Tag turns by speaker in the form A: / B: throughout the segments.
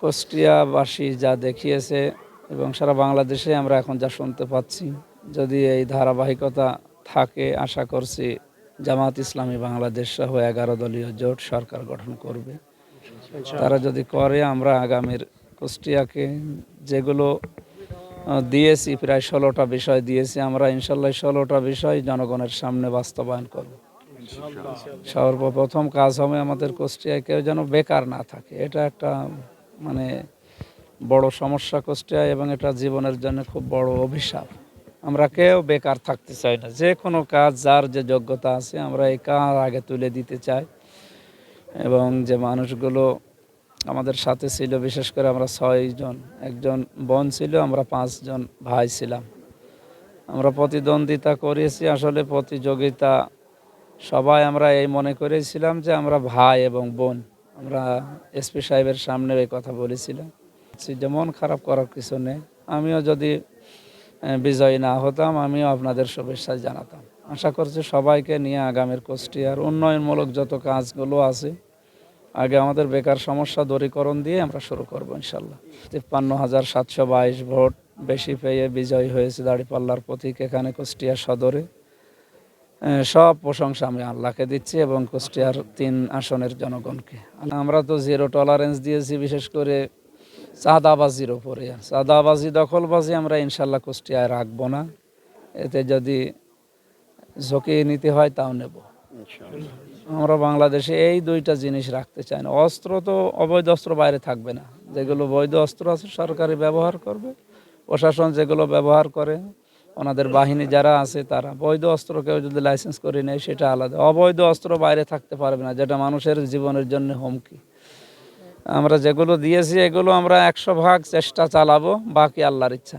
A: কুষ্টিয়াবাসী যা দেখিয়েছে এবং সারা বাংলাদেশে আমরা এখন যা শুনতে পাচ্ছি, যদি এই ধারাবাহিকতা থাকে, আশা করছি জামাত ইসলামী বাংলাদেশ সহ 11 দলীয় জোট সরকার গঠন করবে। তারা যদি করে, আমরা আগামীর কুষ্টিয়াকে যেগুলো দিয়েছি, প্রায় 16টা বিষয় দিয়েছি, আমরা ইনশাল্লাহ 16টা বিষয় জনগণের সামনে বাস্তবায়ন করব। সর্বপ্রথম কাজ হবে আমাদের কুষ্টিয়ায় কেউ যেন বেকার না থাকে। এটা একটা মানে বড় সমস্যা কুষ্টিয়ায়, এবং এটা জীবনের জন্য খুব বড় অভিশাপ। আমরা কেউ বেকার থাকতে চাই না। যে কোনো কাজ, যার যে যোগ্যতা আছে, আমরা এই কাজ আগে তুলে দিতে চাই। এবং যে মানুষগুলো আমাদের সাথে ছিল, বিশেষ করে আমরা 6 জন, একজন বোন ছিল, আমরা 5 জন ভাই ছিলাম। আমরা প্রতিদ্বন্দ্বিতা করেছি, আসলে প্রতিযোগিতা সবাই আমরা এই মনে করেছিলাম যে আমরা ভাই এবং বোন। আমরা এসপি সাহেবের সামনে এই কথা বলেছিলাম যে মন খারাপ করার কিছু নেই। আমিও যদি বিজয়ী না হতাম, আমিও আপনাদের শুভেচ্ছা জানাতাম। আশা করছি সবাইকে নিয়ে আগামীর কুষ্টিয়ার উন্নয়নমূলক যত কাজগুলো আছে, আগে আমাদের বেকার সমস্যা দূরীকরণ দিয়ে আমরা শুরু করবো ইনশাল্লাহ। 53,722 ভোট বেশি পেয়ে বিজয়ী হয়েছে দাঁড়িপাল্লার প্রতীক এখানে কুষ্টিয়া সদরে। সব প্রশংসা আমি আল্লাহকে দিচ্ছি এবং কুষ্টিয়ার 3 আসনের জনগণকে। আমরা তো জিরো টলারেন্স দিয়েছি, বিশেষ করে চাঁদাবাজির উপরে। চাঁদাবাজি, দখলবাজি আমরা ইনশাল্লাহ কুষ্টিয়ায় রাখবো না। এতে যদি ঝুঁকি নিতে হয় তাও নেব। আমরা বাংলাদেশে এই 2টা জিনিস রাখতে চাই না। অস্ত্র তো, অবৈধ অস্ত্র বাইরে থাকবে না। যেগুলো বৈধ অস্ত্র আছে সরকারি ব্যবহার করবে, প্রশাসন যেগুলো ব্যবহার করে, ওনাদের বাহিনী যারা আছে তারা। বৈধ অস্ত্র কেউ যদি লাইসেন্স করে নেয় সেটা আলাদা। অবৈধ অস্ত্র বাইরে থাকতে পারবে না, যেটা মানুষের জীবনের জন্য হুমকি। আমরা যেগুলো দিয়েছি এগুলো আমরা 100% চেষ্টা চালাবো, বাকি আল্লাহর ইচ্ছা।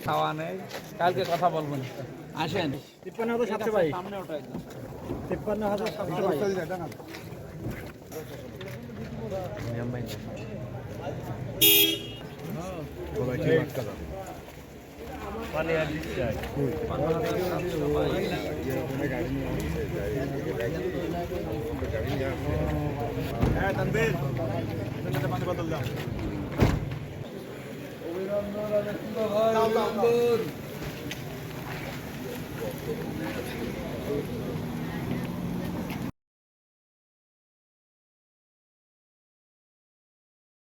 A: খাওয়া নেই, কালকে কথা বলবো। আসেন।
B: 53,700 ভাই। 53,700 ভাই। হ্যাঁ তানবীর, পানি বোতল দাও। অভিনন্দন।